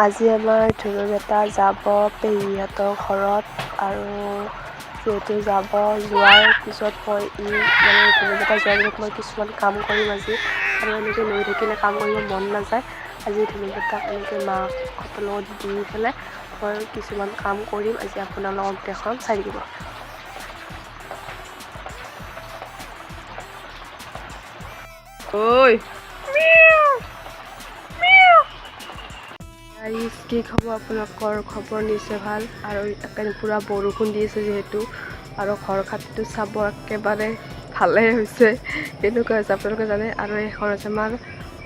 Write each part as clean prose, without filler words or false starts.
আজি আমাৰ ধুনু বেটা যাব পেহীহঁতৰ ঘৰত আৰু যিহেতু যোৱাৰ পিছত মই ধুনু বেটা যোৱাৰ পিছত মই কিছুমান কাম কৰিম আজি আৰু এনেকৈ লৈ থাকিলে কাম কৰিব মন নাযায়। আজি ধুনু বেটাক এনেকৈ মাকহঁতৰ লগত দি পেলাই মই কিছুমান কাম কৰিম। আজি আপোনালোকক দেখাম, চাই থাকিব। ঐ কি খবৰ আপোনালোকৰ? খবৰ নিশ্চয় ভাল আৰু একেবাৰে পূৰা বৰষুণ দি আছে যিহেতু, আৰু ঘৰ খাতিটো চাব একেবাৰে ভালেই হৈছে, কেনেকুৱা হৈছে আপোনালোকে জানে। আৰু এখন আছে আমাৰ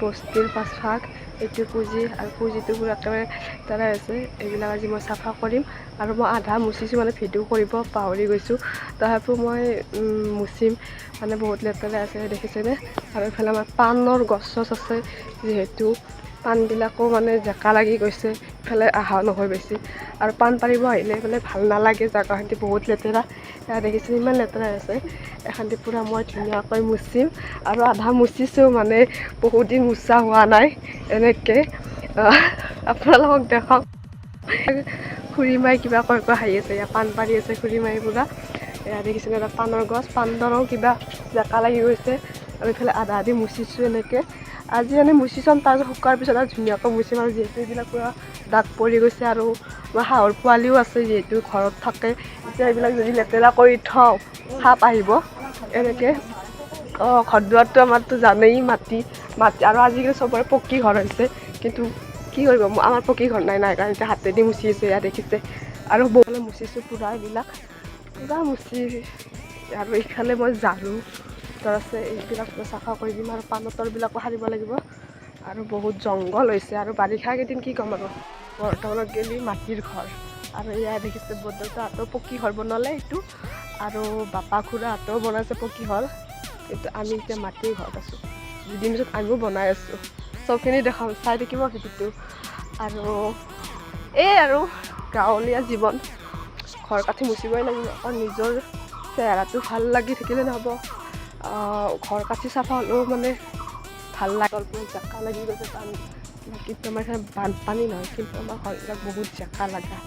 বস্তিৰ পাছভাগ, এইটো পুঁজি আৰু পুঁজিটো পূৰা একেবাৰে লেতেৰা আছে। এইবিলাক আজি মই চাফা কৰিম আৰু মই আধা মুচিছোঁ, মানে ভিডিঅ' কৰিব পাহৰি গৈছোঁ, তথাপিও মই মুচিম, মানে বহুত লেতেৰা আছে দেখিছেনে। আৰু এইফালে আমাৰ পাণৰ গছ চছ আছে যিহেতু, পাণবিলাকো মানে জেকা লাগি গৈছে, ইফালে অহা নহয় বেছি। আৰু পাণ পাৰিব আহিলে মানে ভাল নালাগে, জেগাখিনি বহুত লেতেৰা দেখিছোঁ, ইমান লেতেৰা আছে। এখানদি পূৰা মই ধুনীয়াকৈ মুচিম আৰু আধা মুচিছোঁ, মানে বহুত দিন মুচা হোৱা নাই এনেকৈ। আপোনালোকক দেখাওক, খুৰীমাই কিবা কৈ হাঁহি আছে, ইয়াত পাণ পাৰি আছে খুৰীমাই পূৰা। এয়া দেখিছেনে, এটা পাণৰ গছ, পাণডালো কিবা জেকা লাগি গৈছে। আৰু এইফালে আধা আধি মুচিছোঁ এনেকৈ। আজি এনেই মুচি চাম, তাৰপিছত শুকোৱাৰ পিছত আৰু ধুনীয়াকৈ মুচিম। আৰু যিহেতু এইবিলাক পূৰা দাগ পৰি গৈছে আৰু আমাৰ হাঁহৰ পোৱালিও আছে যিহেতু ঘৰত থাকে, এতিয়া এইবিলাক যদি লেতেৰা কৰি থওঁ সাপ আহিব এনেকৈ। ঘৰ দুৱাৰটো আমাৰতো জানেই, মাটি আৰু আজিকালি চবৰে পকী ঘৰ হৈছে, কিন্তু কি কৰিব, আমাৰ পকী ঘৰ নাই কাৰণে এতিয়া হাতেদি মুচি আছে, এয়া দেখিছে। আৰু বৌলে মুচিছোঁ পূৰা, এইবিলাক পূৰা মুচি। আৰু এইফালে মই ঝাৰু আছে, এইবিলাক চাফা কৰি দিম আৰু পাণৰ তলবিলাকো সাৰিব লাগিব। আৰু বহুত জংঘল হৈছে, আৰু বাৰিষা কেইদিন কি ক'ম আৰু, বৰ্তমানত গেলি মাটিৰ ঘৰ। আৰু এয়া দেখিছে বৰদেউতাহঁতেও পকী ঘৰ বনালে এইটো, আৰু বাপা খুৰাহঁতেও বনাইছে পকী ঘৰ, কিন্তু আমি এতিয়া মাটিৰ ঘৰত আছোঁ। দুদিন পিছত আমিও বনাই আছোঁ, চবখিনি দেখাম, চাই থাকিব ভিডিঅ'টো। আৰু এই আৰু গাঁৱলীয়া জীৱন, ঘৰ কাঠি মুচিবই লাগিব, কাৰণ নিজৰ চেহেৰাটো ভাল লাগি থাকিলে নহ'ব। ঘৰ কাঠি চাফা হ'লেও মানে ভাল লাগে, অলপ জেকা লাগি গৈছে পানী, কিন্তু আমাৰ এইফালে বানপানী নহয়, কিন্তু আমাৰ ঘৰবিলাক বহুত জেকা লগা,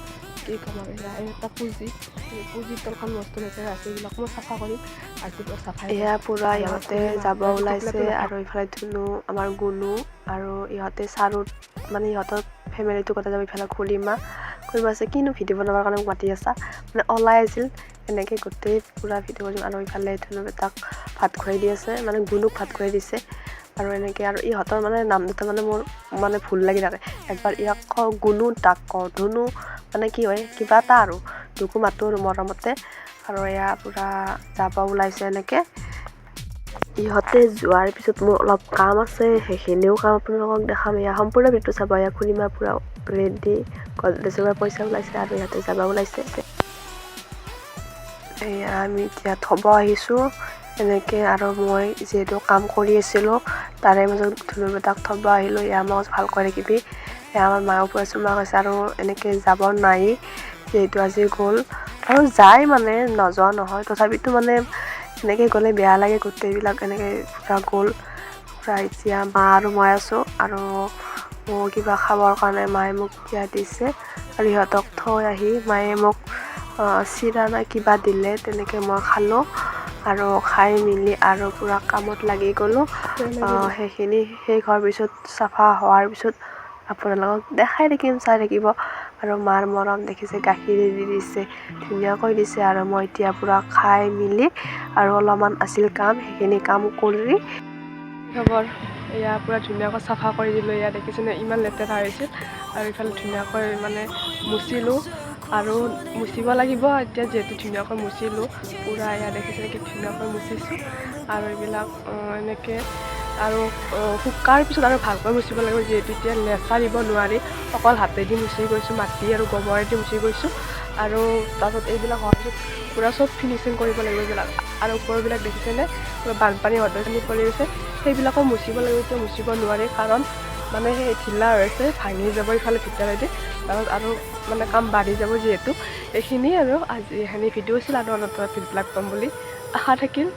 কি ক'ম আৰু। এই এটা পুঁজিৰ তলখন বস্তু লেতেৰা আছে, এইবিলাক মই চাফা কৰিম ৰাতিপুৱা চাফাই। এয়া পূৰা ইহঁতে যাব ওলাইছে, আৰু ইফালে ধুনু, আমাৰ গুণু আৰু ইহঁতে চাৰুত, মানে ইহঁতৰ ফেমিলিটো কথা যাব। ইফালে খুৰীমা আছে, কিনো ভিডিঅ' বনাবৰ কাৰণে মাতি আছা, মানে ওলাই আছিল এনেকৈ গোটেই পূৰা ভিডিঅ' কৰিম। আৰু ইফালে ধুনু বেটাক ভাত খুৱাই দি আছে, মানে গুণুক ভাত খুৱাই দিছে। আৰু এনেকৈ, আৰু ইহঁতৰ মানে নাম দুটা মানে মোৰ মানে ভুল লাগি থাকে, একবাৰ ইয়াক কওঁ গুণু, তাক কওঁ ধুনু, মানে কি হয় কিবা এটা আৰু দুকো মাতো মৰমতে। আৰু এয়া পূৰা যাব ওলাইছে এনেকৈ। ইহঁতে যোৱাৰ পিছত মোৰ অলপ কাম আছে, সেইখিনিও কাম আপোনালোকক দেখাম। এয়া সম্পূৰ্ণ ভিডিঅ'টো চাব। এয়া খুৰীমা পূৰা ৰেডি, গডৰেজৰ পইচা ওলাইছে আৰু ইহঁতে যাব ওলাইছে। এয়া আমি এতিয়া থ'ব আহিছোঁ এনেকৈ, আৰু মই যিহেতু কাম কৰি আছিলোঁ তাৰে মাজত ধুনু বেটাক থ'ব আহিলোঁ। এয়া মই ভাল কৰি থাকিবি, এয়া আমাৰ মায়েও পূৰা চুমা কৈছে, আৰু এনেকৈ যাব নোৱাৰি যিহেতু আজি গ'ল। আৰু যায় মানে নোযোৱা নহয়, তথাপিতো মানে এনেকৈ গ'লে বেয়া লাগে, গোটেইবিলাক এনেকৈ পূৰা গ'ল। পূৰা এতিয়া মা আৰু মই আছোঁ, আৰু মোৰ কিবা খাবৰ কাৰণে মায়ে মোক কিবা দিছে, আৰু ইহঁতক থৈ আহি মায়ে মোক চিৰা নে কিবা দিলে, তেনেকৈ মই খালোঁ। আৰু খাই মেলি আৰু পূৰা কামত লাগি গ'লোঁ। সেইখিনি শেষ হোৱাৰ পিছত, চাফা হোৱাৰ পিছত আপোনালোকক দেখাই থাকিম, চাই থাকিব। আৰু মাৰ মৰম দেখিছে, গাখীৰ দি দিছে, ধুনীয়াকৈ দিছে। আৰু মই এতিয়া পূৰা খাই মেলি, আৰু অলপমান আছিল কাম, সেইখিনি কাম কৰি খবৰ। এয়া পূৰা ধুনীয়াকৈ চাফা কৰি দিলোঁ। এয়া দেখিছেনে, ইমান লেতেৰা হৈছিল। আৰু ইফালে ধুনীয়াকৈ মানে মুচিলোঁ, আৰু মুচিব লাগিব এতিয়া, যিহেতু ধুনীয়াকৈ মুচিলোঁ পূৰা। এয়া দেখিছেনে কি ধুনীয়াকৈ মুচিছোঁ। আৰু এইবিলাক এনেকৈ, আৰু শুকাৰ পিছত আৰু ভালকৈ মুচিব লাগিব, যিহেতু এতিয়া নেচাৰিব নোৱাৰি, অকল হাতেদি মুচি গৈছোঁ, মাটি আৰু গোবৰেদি মুচি গৈছোঁ। আৰু তাৰপিছত এইবিলাক হোৱাৰ পিছত পূৰা চব ফিনিচিং কৰিব লাগিব এইবিলাক। আৰু ওপৰবিলাক দেখিছেনে, বানপানী পানী পৰি গৈছে, সেইবিলাকো মুচিব লাগিব। এতিয়া মুচিব নোৱাৰি, কাৰণ মানে সেই ঢিলা হৈ আছে, ভাঙি যাব ইফালে ভিতৰেদি, তাৰপিছত আৰু মানে কাম বাঢ়ি যাব যিহেতু। এইখিনিয়ে আৰু আজি এইখিনি ভিডিঅ' আছিল, আৰু নতুন ভিডিঅ'বিলাক পাম বুলি আশা থাকিল।